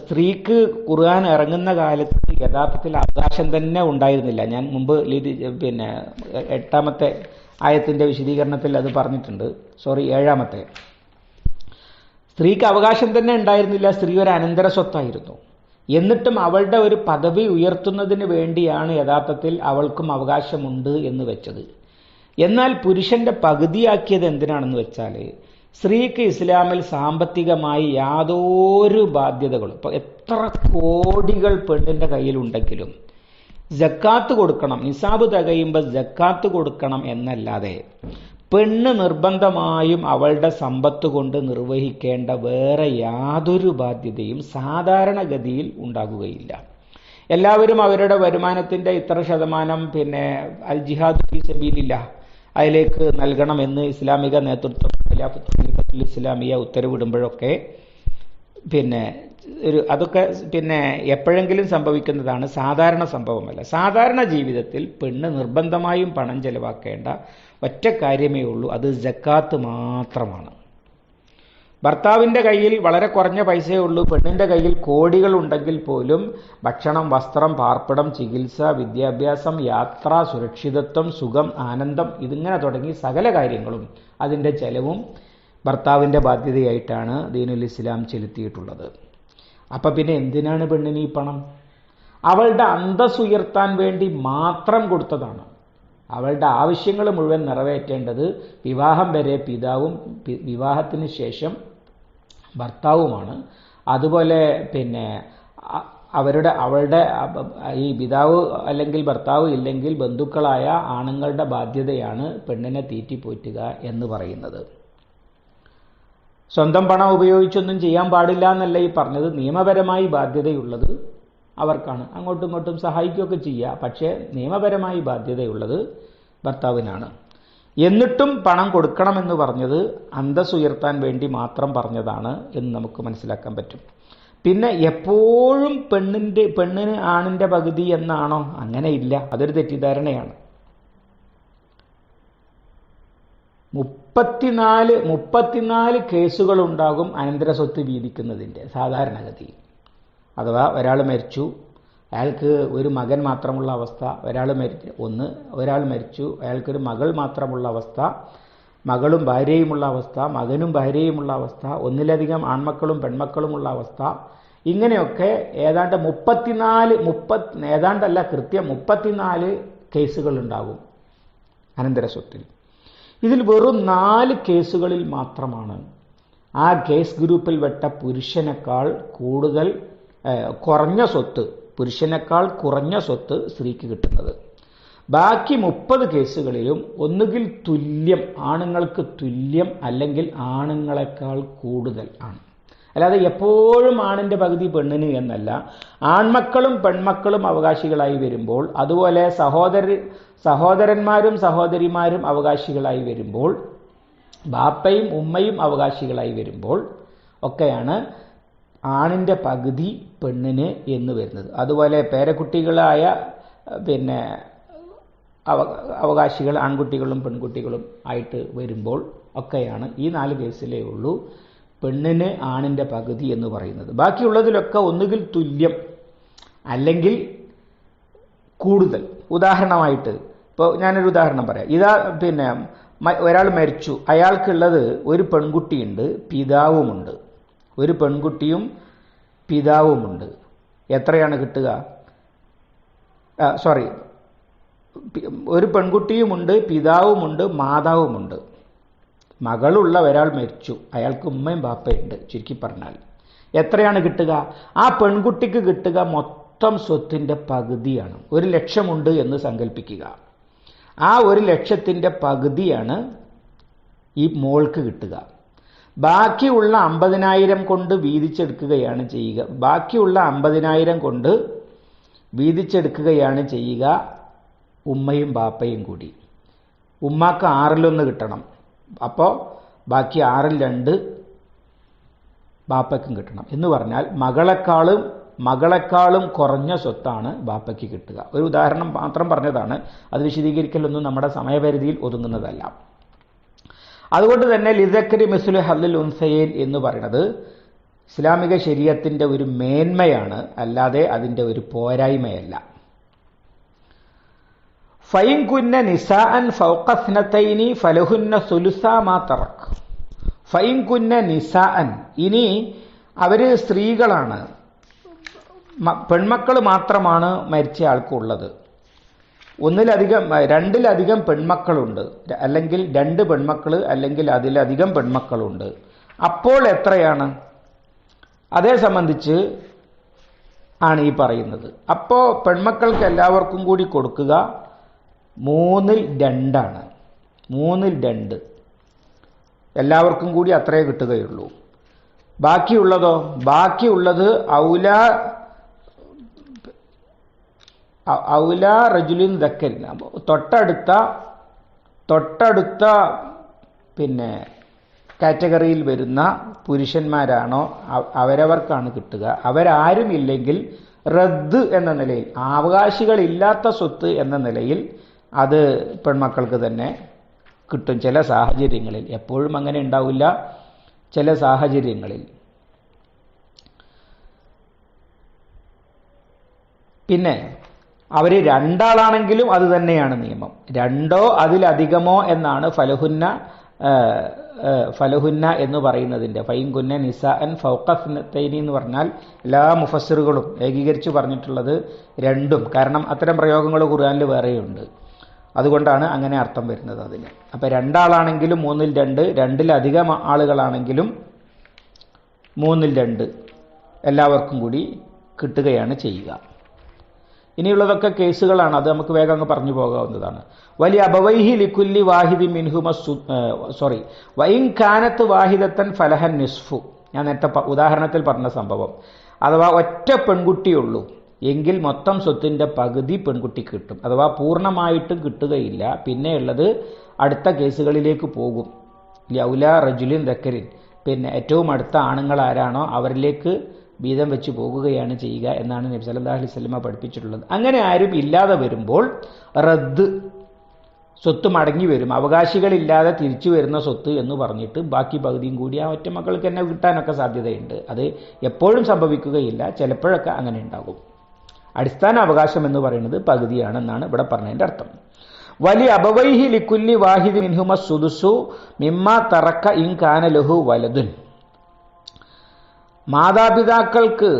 സ്ത്രീക്ക് ഖുർആൻ ഇറങ്ങുന്ന കാലത്ത് യഥാർത്ഥത്തിൽ അവകാശം തന്നെ ഉണ്ടായിരുന്നില്ല. ഞാൻ മുമ്പ് 8ാമത്തെ ആയത്തിന്റെ വിശദീകരണത്തിൽ അത് പറഞ്ഞിട്ടുണ്ട്. 7ാമത്തെ. സ്ത്രീക്ക് അവകാശം തന്നെ ഉണ്ടായിരുന്നില്ല. സ്ത്രീ ഒരു അനന്തര സ്വത്തായിരുന്നു. എന്നിട്ടും അവളുടെ ഒരു പദവി ഉയർത്തുന്നതിന് വേണ്ടിയാണ് യഥാർത്ഥത്തിൽ അവൾക്കും അവകാശമുണ്ട് എന്ന് വെച്ചത്. എന്നാൽ പുരുഷന്റെ പകുതിയാക്കിയത് എന്തിനാണെന്ന് വെച്ചാൽ, സ്ത്രീക്ക് ഇസ്ലാമിൽ സാമ്പത്തികമായി യാതൊരു ബാധ്യതകളും, ഇപ്പോൾ എത്ര കോടികൾ പെണ്ണിന്റെ കയ്യിലുണ്ടെങ്കിലും ജക്കാത്ത് കൊടുക്കണം, നിസാബ് തികയുമ്പോൾ ജക്കാത്ത് കൊടുക്കണം എന്നല്ലാതെ പെണ്ണ് നിർബന്ധമായും അവളുടെ സമ്പത്ത് കൊണ്ട് നിർവഹിക്കേണ്ട വേറെ യാതൊരു ബാധ്യതയും സാധാരണഗതിയിൽ ഉണ്ടാകുകയില്ല. എല്ലാവരും അവരുടെ വരുമാനത്തിന്റെ ഇത്ര ശതമാനം അൽ ജിഹാദ് ഫീ സബീലില്ലാഹ് അതിലേക്ക് നൽകണമെന്ന് ഇസ്ലാമിക നേതൃത്വം ഖിലാഫത്തുൽ ഇസ്ലാമിയ ഉത്തരവിടുമ്പോഴൊക്കെ പിന്നെ അതൊക്കെ പിന്നെ എപ്പോഴെങ്കിലും സംഭവിക്കുന്നതാണ്, സാധാരണ സംഭവമല്ല. സാധാരണ ജീവിതത്തിൽ പെണ്ണ് നിർബന്ധമായും പണം ചെലവാക്കേണ്ട ഒറ്റ കാര്യമേ ഉള്ളൂ, അത് സക്കാത്ത് മാത്രമാണ്. ഭർത്താവിൻ്റെ കയ്യിൽ വളരെ കുറഞ്ഞ പൈസയേ ഉള്ളൂ, പെണ്ണിൻ്റെ കയ്യിൽ കോടികൾ ഉണ്ടെങ്കിൽ പോലും ഭക്ഷണം, വസ്ത്രം, പാർപ്പിടം, ചികിത്സ, വിദ്യാഭ്യാസം, യാത്ര, സുരക്ഷിതത്വം, സുഖം, ആനന്ദം, ഇതിങ്ങനെ തുടങ്ങി സകല കാര്യങ്ങളും അതിൻ്റെ ചെലവും ഭർത്താവിൻ്റെ ബാധ്യതയായിട്ടാണ് ദീനുൽ ഇസ്ലാം ചെലുത്തിയിട്ടുള്ളത്. അപ്പം പിന്നെ എന്തിനാണ് പെണ്ണിന് ഈ പണം? അവളുടെ അന്തസ്സ് ഉയർത്താൻ വേണ്ടി മാത്രം കൊടുത്തതാണ്. അവളുടെ ആവശ്യങ്ങൾ മുഴുവൻ നിറവേറ്റേണ്ടത് വിവാഹം വരെ പിതാവും വിവാഹത്തിന് ശേഷം ഭർത്താവുമാണ്. അതുപോലെ പിന്നെ അവളുടെ ഈ പിതാവ് അല്ലെങ്കിൽ ഭർത്താവ് ഇല്ലെങ്കിൽ ബന്ധുക്കളായ ആണുങ്ങളുടെ ബാധ്യതയാണ് പെണ്ണിനെ തീറ്റിപ്പോറ്റുക എന്ന് പറയുന്നത്. സ്വന്തം പണം ഉപയോഗിച്ചൊന്നും ചെയ്യാൻ പാടില്ല എന്നല്ല ഈ പറഞ്ഞത്. നിയമപരമായി ബാധ്യതയുള്ളത് അവർക്കാണ്. അങ്ങോട്ടും ഇങ്ങോട്ടും സഹായിക്കുകയൊക്കെ ചെയ്യുക, പക്ഷേ നിയമപരമായി ബാധ്യതയുള്ളത് ഭർത്താവിനാണ്. എന്നിട്ടും പണം കൊടുക്കണമെന്ന് പറഞ്ഞത് അന്തസ്സ് ഉയർത്താൻ വേണ്ടി മാത്രം പറഞ്ഞതാണ് എന്ന് നമുക്ക് മനസ്സിലാക്കാൻ പറ്റും. പിന്നെ എപ്പോഴും പെണ്ണിന് ആണിൻ്റെ പകുതി എന്നാണോ? അങ്ങനെ ഇല്ല, അതൊരു തെറ്റിദ്ധാരണയാണ്. 34 കേസുകളുണ്ടാകും അനന്തര സ്വത്ത് വീതിക്കുന്നതിൻ്റെ സാധാരണഗതിയിൽ. അഥവാ ഒരാൾ മരിച്ചു, അയാൾക്ക് ഒരു മകൻ മാത്രമുള്ള അവസ്ഥ, ഒരാൾ മരിച്ചു, അയാൾക്കൊരു മകൾ മാത്രമുള്ള അവസ്ഥ, മകളും ഭാര്യയുമുള്ള അവസ്ഥ, മകനും ഭാര്യയുമുള്ള അവസ്ഥ, ഒന്നിലധികം ആൺമക്കളും പെൺമക്കളുമുള്ള അവസ്ഥ, ഇങ്ങനെയൊക്കെ ഏതാണ്ട് 34 കേസുകളുണ്ടാകും അനന്തര സ്വത്തിൽ. ഇതിൽ വെറും 4 കേസുകളിൽ മാത്രമാണ് ആ കേസ് ഗ്രൂപ്പിൽപ്പെട്ട പുരുഷനേക്കാൾ കുറഞ്ഞ സ്വത്ത് സ്ത്രീക്ക് കിട്ടുന്നത്. ബാക്കി 30 കേസുകളിലും ഒന്നുകിൽ തുല്യം, ആണുങ്ങൾക്ക് തുല്യം, അല്ലെങ്കിൽ ആണുങ്ങളെക്കാൾ കൂടുതൽ ആണ്. അല്ലാതെ എപ്പോഴും ആണിൻ്റെ പകുതി പെണ്ണിന് എന്നല്ല. ആൺമക്കളും പെൺമക്കളും അവകാശികളായി വരുമ്പോൾ, അതുപോലെ സഹോദരന്മാരും സഹോദരിമാരും അവകാശികളായി വരുമ്പോൾ, ബാപ്പയും ഉമ്മയും അവകാശികളായി വരുമ്പോൾ ഒക്കെയാണ് ആണിൻ്റെ പകുതി പെണ്ണിന് എന്ന് വരുന്നത്. അതുപോലെ പേരക്കുട്ടികളായ പിന്നെ അവകാശികൾ ആൺകുട്ടികളും പെൺകുട്ടികളും ആയിട്ട് വരുമ്പോൾ ഒക്കെയാണ് ഈ 4 കേസിലേ ഉള്ളൂ പെണ്ണിന് ആണിൻ്റെ പകുതി എന്ന് പറയുന്നത്. ബാക്കിയുള്ളതിലൊക്കെ ഒന്നുകിൽ തുല്യം അല്ലെങ്കിൽ കൂടുതൽ. ഉദാഹരണമായിട്ട് ഇപ്പോൾ ഞാനൊരു ഉദാഹരണം പറയാം. പിന്നെ ഒരാൾ മരിച്ചു, അയാൾക്കുള്ളത് ഒരു പെൺകുട്ടിയുണ്ട്, പിതാവുമുണ്ട്. ഒരു പെൺകുട്ടിയും പിതാവുമുണ്ട്. എത്രയാണ് കിട്ടുക? ഒരു പെൺകുട്ടിയുമുണ്ട്, പിതാവുമുണ്ട്, മാതാവുമുണ്ട്. മകളുള്ള ഒരാൾ മരിച്ചു, അയാൾക്ക് ഉമ്മയും ബാപ്പയുണ്ട്. ചുരുക്കി പറഞ്ഞാൽ എത്രയാണ് കിട്ടുക? ആ പെൺകുട്ടിക്ക് കിട്ടുക മൊത്തം സ്വത്തിൻ്റെ പകുതിയാണ്. 1 ലക്ഷമുണ്ട് എന്ന് സങ്കല്പിക്കുക. ആ 1 ലക്ഷത്തിൻ്റെ പകുതിയാണ് ഈ മോൾക്ക് കിട്ടുക. ബാക്കിയുള്ള 50,000 കൊണ്ട് വീതിച്ചെടുക്കുകയാണ് ചെയ്യുക. ബാക്കിയുള്ള 50,000 കൊണ്ട് വീതിച്ചെടുക്കുകയാണ് ചെയ്യുക ഉമ്മയും ബാപ്പയും കൂടി. ഉമ്മാക്ക് 6-1 കിട്ടണം. അപ്പോൾ ബാക്കി 6-2 ബാപ്പയ്ക്കും കിട്ടണം. എന്ന് പറഞ്ഞാൽ മകളെക്കാളും കുറഞ്ഞ സ്വത്താണ് ബാപ്പയ്ക്ക് കിട്ടുക. ഒരു ഉദാഹരണം മാത്രം പറഞ്ഞതാണ്, അത് വിശദീകരിക്കലൊന്നും നമ്മുടെ സമയപരിധിയിൽ ഒതുങ്ങുന്നതല്ല. അതുകൊണ്ട് തന്നെ ലിദക്കരി മിസ്ലു ഹദ്ദിൽ ഉൻസയൈൻ എന്ന് പറയുന്നത് ഇസ്ലാമിക ശരീഅത്തിന്റെ ഒരു മേന്മയാണ്, അല്ലാതെ അതിൻ്റെ ഒരു പോരായ്മയല്ല. ഫൈൻ കുന്ന നിസാഅൻ ഫൗഖ സ്നതൈനി ഫലഹുന്ന സുലുസാ മാ തറക്. ഫൈൻ കുന്ന നിസാഅൻ, ഇനി അവർ സ്ത്രീകളാണ്, പെൺമക്കൾ മാത്രമാണ് മരിച്ച ആൾക്കുള്ളത്. 2-ലധികം പെൺമക്കളുണ്ട്, അല്ലെങ്കിൽ 2 പെൺമക്കൾ, അല്ലെങ്കിൽ അതിലധികം പെൺമക്കളുണ്ട്. അപ്പോൾ എത്രയാണ്? അതേ സംബന്ധിച്ച് ആണ് ഈ പറയുന്നത്. അപ്പോൾ പെൺമക്കൾക്ക് എല്ലാവർക്കും കൂടി കൊടുക്കുക 3/2 ആണ്. 3/2 എല്ലാവർക്കും കൂടി അത്രേ കിട്ടുകയുള്ളൂ. ബാക്കിയുള്ളത് ഔലാ റജുലിൻ ദക്കറിൻ, തൊട്ടടുത്ത പിന്നെ കാറ്റഗറിയിൽ വരുന്ന പുരുഷന്മാരാണോ അവരവർക്കാണ് കിട്ടുക. അവരാരും ഇല്ലെങ്കിൽ റദ്ദ് എന്ന നിലയിൽ, അവകാശികളില്ലാത്ത സ്വത്ത് എന്ന നിലയിൽ അത് പെൺമക്കൾക്ക് തന്നെ കിട്ടും ചില സാഹചര്യങ്ങളിൽ. എപ്പോഴും അങ്ങനെ ഉണ്ടാവില്ല, ചില സാഹചര്യങ്ങളിൽ. പിന്നെ അവർ രണ്ടാളാണെങ്കിലും അത് തന്നെയാണ് നിയമം. രണ്ടോ അതിലധികമോ എന്നാണ് ഫലഹുന്ന എന്ന് പറയുന്നതിൻ്റെ. ഫൈൻകുന്ന നിസാഅൻ ഫൗഖസ്നതൈനി എന്ന് പറഞ്ഞാൽ എല്ലാ മുഫസ്സിറുകളും ഏകീകരിച്ച് പറഞ്ഞിട്ടുള്ളത് രണ്ടും. കാരണം അത്തരം പ്രയോഗങ്ങൾ ഖുർആനിൽ വേറെയുണ്ട്, അതുകൊണ്ടാണ് അങ്ങനെ അർത്ഥം വരുന്നത് അതിന്. അപ്പം രണ്ടാളാണെങ്കിലും 2/3, രണ്ടിലധികം ആളുകളാണെങ്കിലും 2/3 എല്ലാവർക്കും കൂടി കിട്ടുകയാണ് ചെയ്യുക. ഇനിയുള്ളതൊക്കെ കേസുകളാണ്, അത് നമുക്ക് വേഗം അങ്ങ് പറഞ്ഞു പോകാവുന്നതാണ്. വലിയ അബവൈഹി ലിക്കുല്ലി വാഹിദി മിൻഹുമ വൈൻ കാനത്ത് വാഹിദത്തൻ ഫലഹൻ നിസ്ഫു. ഞാൻ നേരത്തെ ഉദാഹരണത്തിൽ പറഞ്ഞ സംഭവം. അഥവാ ഒറ്റ പെൺകുട്ടിയുള്ളൂ എങ്കിൽ മൊത്തം സ്വത്തിൻ്റെ പകുതി പെൺകുട്ടിക്ക് കിട്ടും. അഥവാ പൂർണ്ണമായിട്ടും കിട്ടുകയില്ല. പിന്നെയുള്ളത് അടുത്ത കേസുകളിലേക്ക് പോകും. ലൗലാ റജുലിൻ ദക്കരിൻ, പിന്നെ ഏറ്റവും അടുത്ത ആണുങ്ങൾ ആരാണോ അവരിലേക്ക് വീതം വെച്ച് പോകുകയാണ് ചെയ്യുക എന്നാണ് നബി സല്ലല്ലാഹു അലൈഹി വസല്ലമ പഠിപ്പിച്ചിട്ടുള്ളത്. അങ്ങനെ ആരും ഇല്ലാതെ വരുമ്പോൾ റദ്ദ്, സ്വത്ത് മടങ്ങി വരും. അവകാശികളില്ലാതെ തിരിച്ചു വരുന്ന സ്വത്ത് എന്ന് പറഞ്ഞിട്ട് ബാക്കി പകുതിയും കൂടി ആ ഒറ്റ മക്കൾക്ക് തന്നെ കിട്ടാനൊക്കെ സാധ്യതയുണ്ട്. അത് എപ്പോഴും സംഭവിക്കുകയില്ല, ചിലപ്പോഴൊക്കെ അങ്ങനെ ഉണ്ടാകും. അടിസ്ഥാന അവകാശം എന്ന് പറയുന്നത് പകുതിയാണെന്നാണ് ഇവിടെ പറഞ്ഞതിൻ്റെ അർത്ഥം. വലിയ അബവൈഹി ലിക്കുല്ലി വാഹിദി മിൻഹുമ സുദുസു മിമ്മാ തറക്ക ഇൻ കാന ലഹു വലദുൻ. മാതാപിതാക്കൾക്ക്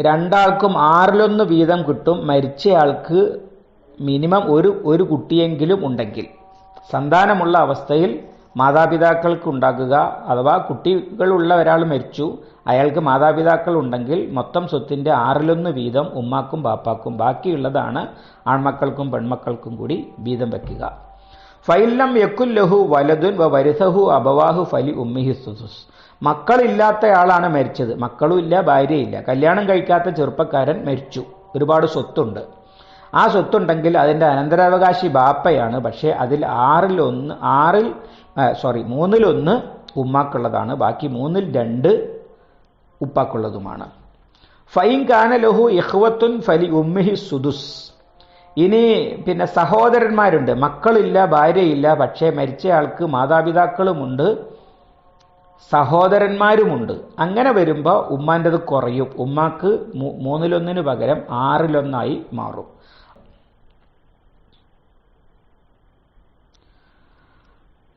രണ്ടാൾക്കും 1/6 വീതം കിട്ടും മരിച്ചയാൾക്ക് മിനിമം ഒരു കുട്ടിയെങ്കിലും ഉണ്ടെങ്കിൽ. സന്താനമുള്ള അവസ്ഥയിൽ മാതാപിതാക്കൾക്ക് ഉണ്ടാകുക, അഥവാ കുട്ടികളുള്ള ഒരാൾ മരിച്ചു, അയാൾക്ക് മാതാപിതാക്കൾ ഉണ്ടെങ്കിൽ മൊത്തം സ്വത്തിൻ്റെ 1/6 വീതം ഉമ്മാക്കും ബാപ്പാക്കും, ബാക്കിയുള്ളതാണ് ആൺമക്കൾക്കും പെൺമക്കൾക്കും കൂടി വീതം വയ്ക്കുക. ഫൈലം യക്കുല്ലഹു വലദുൻ വ വരിസഹു അബവാഹു ഫലി ഉമ്മിഹി സുദുസ്. മക്കളില്ലാത്തയാളാണ് മരിച്ചത്, മക്കളുമില്ല ഭാര്യയില്ല, കല്യാണം കഴിക്കാത്ത ചെറുപ്പക്കാരൻ മരിച്ചു, ഒരുപാട് സ്വത്തുണ്ട്. ആ സ്വത്തുണ്ടെങ്കിൽ അതിൻ്റെ അനന്തരാവകാശി ബാപ്പയാണ്. പക്ഷേ അതിൽ 3/1 ഉമ്മാക്കുള്ളതാണ്, ബാക്കി 2/3 ഉപ്പാക്കുള്ളതുമാണ്. ഫൈൻ കാന ലഹു ഇഖ്വത്തുൻ ഫലി ഉമ്മിഹി സുദുസ്. ഇനി പിന്നെ സഹോദരന്മാരുണ്ട്, മക്കളില്ല ഭാര്യയില്ല, പക്ഷേ മരിച്ചയാൾക്ക് മാതാപിതാക്കളുമുണ്ട് സഹോദരന്മാരുമുണ്ട്. അങ്ങനെ വരുമ്പോൾ ഉമ്മാൻ്റെത് കുറയും. ഉമ്മാക്ക് 3/1 പകരം 6/1 മാറും.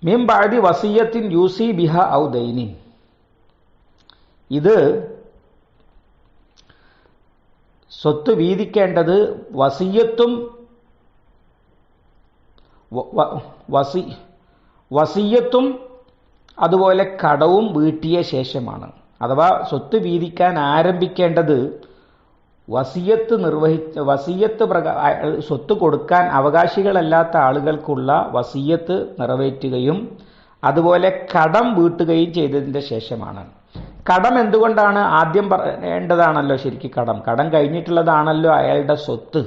മിൻ ബഅദി വസിയ്യത്തിൻ യൂസി ബിഹ ഔ ദൈനിൻ. ഇത് സ്വത്ത് വീതിക്കേണ്ടത് വസിയ്യത്തും അതുപോലെ കടവും വീട്ടിയ ശേഷമാണ്. അഥവാ സ്വത്ത് വീതിക്കാൻ ആരംഭിക്കേണ്ടത് വസിയ്യത്ത് സ്വത്ത് കൊടുക്കാൻ അവകാശികളല്ലാത്ത ആളുകൾക്കുള്ള വസിയ്യത്ത് നിറവേറ്റുകയും അതുപോലെ കടം വീട്ടുകയും ചെയ്തതിൻ്റെ ശേഷമാണ്. കടം എന്തുകൊണ്ടാണ് ആദ്യം പറയേണ്ടതാണല്ലോ ശരിക്കും. കടം കഴിഞ്ഞിട്ടുള്ളതാണല്ലോ അയാളുടെ സ്വത്ത്.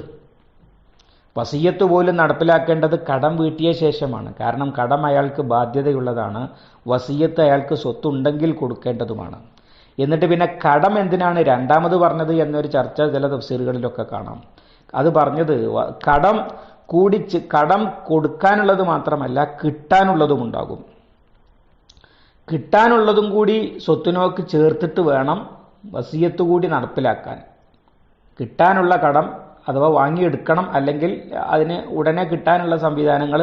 വസിയ്യത്ത് പോലും നടപ്പിലാക്കേണ്ടത് കടം വീട്ടിയ ശേഷമാണ്. കാരണം കടം അയാൾക്ക് ബാധ്യതയുള്ളതാണ്, വസിയ്യത്ത് അയാൾക്ക് സ്വത്തുണ്ടെങ്കിൽ കൊടുക്കേണ്ടതുമാണ്. എന്നിട്ട് പിന്നെ കടം എന്തിനാണ് രണ്ടാമത് പറഞ്ഞത് എന്നൊരു ചർച്ച ചില തഫ്സീറുകളിലൊക്കെ കാണാം. അത് പറഞ്ഞത് കടം കൊടുക്കാനുള്ളത് മാത്രമല്ല കിട്ടാനുള്ളതും ഉണ്ടാകും. കിട്ടാനുള്ളതും കൂടി സ്വത്തിനോക്ക് ചേർത്തിട്ട് വേണം വസിയ്യത്ത് കൂടി നടപ്പിലാക്കാൻ. കിട്ടാനുള്ള കടം അഥവാ വാങ്ങിയെടുക്കണം, അല്ലെങ്കിൽ അതിന് ഉടനെ കിട്ടാനുള്ള സംവിധാനങ്ങൾ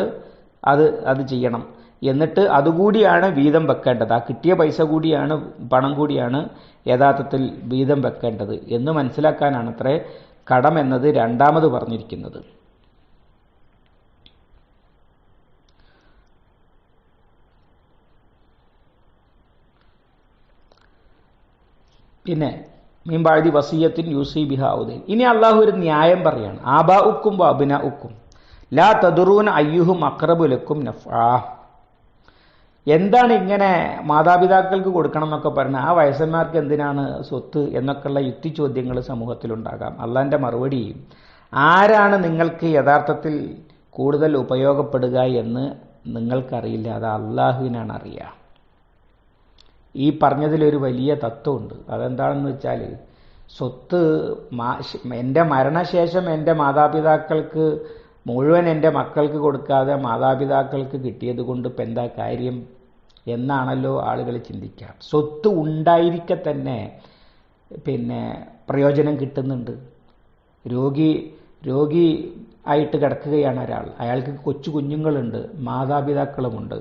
അത് ചെയ്യണം. എന്നിട്ട് അതുകൂടിയാണ് വീതം വെക്കേണ്ടത്. ആ കിട്ടിയ പൈസ കൂടിയാണ്, പണം കൂടിയാണ് യഥാർത്ഥത്തിൽ വീതം വെക്കേണ്ടത് എന്ന് മനസ്സിലാക്കാനാണ് അത്രേ കടം എന്നത് രണ്ടാമത് പറഞ്ഞിരിക്കുന്നത്. പിന്നെ മീൻബാഴി വസിയത്തിൻ യൂസി ബിഹ ഔദൈൻ. ഇനി അള്ളാഹു ഒരു ന്യായം പറയാണ്. ആബാഉക്കും വ അബ്നാഉക്കും ലാ തദറൂന അയ്യുഹും അഖ്റബു ലക്കും നഫ്ആ. എന്താണ് ഇങ്ങനെ മാതാപിതാക്കൾക്ക് കൊടുക്കണം എന്നൊക്കെ പറഞ്ഞാൽ ആ വയസ്സന്മാർക്ക് എന്തിനാണ് സ്വത്ത് എന്നൊക്കെയുള്ള യുക്തി ചോദ്യങ്ങൾ സമൂഹത്തിലുണ്ടാകാം. അള്ളാഹിൻ്റെ മറുപടി, ആരാണ് നിങ്ങൾക്ക് യഥാർത്ഥത്തിൽ കൂടുതൽ ഉപയോഗപ്പെടുക എന്ന് നിങ്ങൾക്കറിയില്ല, അത് അള്ളാഹുവിനാണ് അറിയുക. ഈ പറഞ്ഞതിലൊരു വലിയ തത്വമുണ്ട്. അതെന്താണെന്ന് വെച്ചാൽ, സ്വത്ത് എൻ്റെ മരണശേഷം എൻ്റെ മാതാപിതാക്കൾക്ക് മുഴുവൻ എൻ്റെ മക്കൾക്ക് കൊടുക്കാതെ മാതാപിതാക്കൾക്ക് കിട്ടിയത് കൊണ്ട് ഇപ്പം എന്താ കാര്യം എന്നാണല്ലോ ആളുകൾ ചിന്തിക്കുക. സ്വത്ത് ഉണ്ടായിരിക്കെ തന്നെ പ്രയോജനം കിട്ടുന്നുണ്ട്. രോഗി ആയിട്ട് കിടക്കുകയാണ് ഒരാൾ, അയാൾക്ക് കൊച്ചു കുഞ്ഞുങ്ങളുണ്ട്, മാതാപിതാക്കളുമുണ്ട്.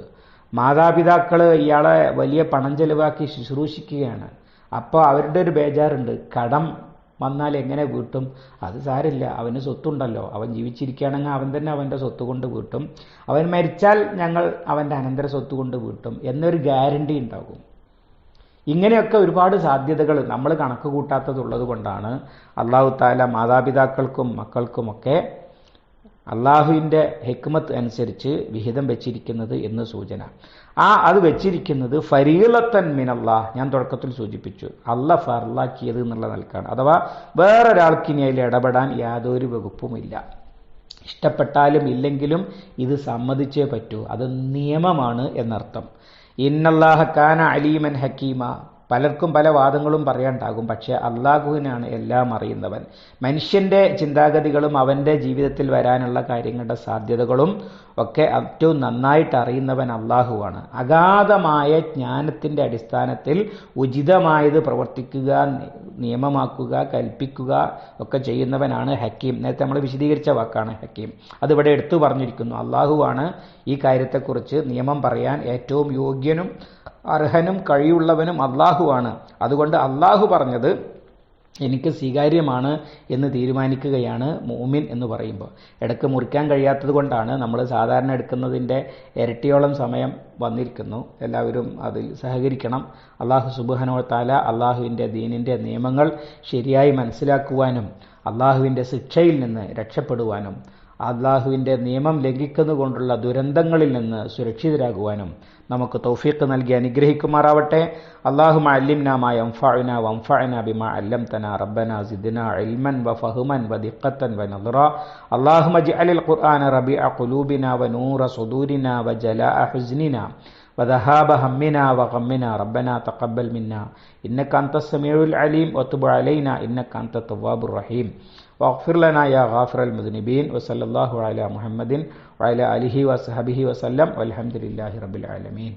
മാതാപിതാക്കൾ ഇയാളെ വലിയ പണം ചെലവാക്കി ശുശ്രൂഷിക്കുകയാണ്. അപ്പോൾ അവരുടെ ഒരു ബേജാറുണ്ട്, കടം വന്നാൽ എങ്ങനെ വീട്ടും? അത് സാരില്ല, അവന് സ്വത്തുണ്ടല്ലോ, അവൻ ജീവിച്ചിരിക്കുകയാണെങ്കിൽ അവൻ തന്നെ അവൻ്റെ സ്വത്ത് കൊണ്ട് വീട്ടും, അവൻ മരിച്ചാൽ ഞങ്ങൾ അവൻ്റെ അനന്തര സ്വത്ത് കൊണ്ട് വീട്ടും എന്നൊരു ഗ്യാരണ്ടി ഉണ്ടാകും. ഇങ്ങനെയൊക്കെ ഒരുപാട് സാധ്യതകൾ നമ്മൾ കണക്ക് കൂട്ടാത്തതുള്ളത് കൊണ്ടാണ് അള്ളാഹു തആല മാതാപിതാക്കൾക്കും മക്കൾക്കുമൊക്കെ അള്ളാഹുവിൻ്റെ ഹിക്മത്ത് അനുസരിച്ച് വിഹിതം വെച്ചിരിക്കുന്നത് എന്ന് സൂചന. അത് വെച്ചിരിക്കുന്നത് ഫരീളത്തൻ മിനല്ലാഹ്, ഞാൻ തുടക്കത്തിൽ സൂചിപ്പിച്ചു, അള്ളാഹ് ഫർലാക്കിയത് എന്നുള്ള നിലക്കാണ്. അഥവാ വേറൊരാൾക്ക് ഇനി അതിൽ ഇടപെടാൻ യാതൊരു വകുപ്പുമില്ല. ഇഷ്ടപ്പെട്ടാലും ഇല്ലെങ്കിലും ഇത് സമ്മതിച്ചേ പറ്റൂ, അത് നിയമമാണ് എന്നർത്ഥം. ഇന്നല്ലാഹ കാന അലീമൻ ഹക്കീമ. പലർക്കും പല വാദങ്ങളും പറയാണ്ടാകും, പക്ഷെ അള്ളാഹുവിനാണ് എല്ലാം അറിയുന്നവൻ. മനുഷ്യന്റെ ചിന്താഗതികളും അവന്റെ ജീവിതത്തിൽ വരാനുള്ള കാര്യങ്ങളുടെ സാധ്യതകളും ഒക്കെ ഏറ്റവും നന്നായിട്ട് അറിയുന്നവൻ അള്ളാഹുവാണ്. അഗാധമായ ജ്ഞാനത്തിന്റെ അടിസ്ഥാനത്തിൽ ഉചിതമായത് പ്രവർത്തിക്കുക, നിയമമാക്കുക, കൽപ്പിക്കുക ഒക്കെ ചെയ്യുന്നവനാണ് ഹക്കീം. നേരത്തെ നമ്മൾ വിശദീകരിച്ച വാക്കാണ് ഹക്കീം. അതിവിടെ എടുത്തു പറഞ്ഞിരിക്കുന്നു. അള്ളാഹുവാണ് ഈ കാര്യത്തെക്കുറിച്ച് നിയമം പറയാൻ ഏറ്റവും യോഗ്യനും അർഹനും കഴിവുള്ളവനും അള്ളാഹുവാണ്. അതുകൊണ്ട് അള്ളാഹു പറഞ്ഞത് എനിക്ക് സ്വീകാര്യമാണ് എന്ന് തീരുമാനിക്കുകയാണ് മുഅ്മിൻ എന്ന് പറയുമ്പോൾ. ഇടയ്ക്ക് മുറിക്കാൻ കഴിയാത്തത് കൊണ്ടാണ് നമ്മൾ സാധാരണ എടുക്കുന്നതിൻ്റെ ഇരട്ടിയോളം സമയം വന്നിരിക്കുന്നു. എല്ലാവരും അതിൽ സഹകരിക്കണം. അള്ളാഹു സുബ്ഹാനഹു വ തആല അള്ളാഹുവിൻ്റെ ദീനിൻ്റെ നിയമങ്ങൾ ശരിയായി മനസ്സിലാക്കുവാനും അള്ളാഹുവിൻ്റെ ശിക്ഷയിൽ നിന്ന് രക്ഷപ്പെടുവാനും അള്ളാഹുവിൻ്റെ നിയമം ലംഘിക്കുന്നതുകൊണ്ടുള്ള ദുരന്തങ്ങളിൽ നിന്ന് സുരക്ഷിതരാകുവാനും നമുക്ക് തൗഫീഖ് നൽകി അനുഗ്രഹിക്കുമാറാവട്ടെ. അല്ലാഹുമ്മ അല്ലിംനാ മാ യൻഫഉനാ വൻഫഅനാ ബിമാ അല്ലംതനാ റബ്ബനാ സിദ്നാ ഇൽമൻ വഫഹ്മൻ വദിഖ്ഖത്തൻ വനദ്റ. അല്ലാഹുമ്മ ഇജ്അലിൽ ഖുർആന റബീഅ ഖുലൂബിനാ വനൂറ സുദൂരിനാ വജലാഅ ഹുസ്നിനാ وذهاب همنا وغمنا ربنا تقبل منا إنك أنت السميع العليم وتب علينا إنك أنت التواب الرحيم واغفر لنا يا غافر المذنبين وصلى الله على محمد وعلى آله وصحبه وسلم والحمد لله رب العالمين.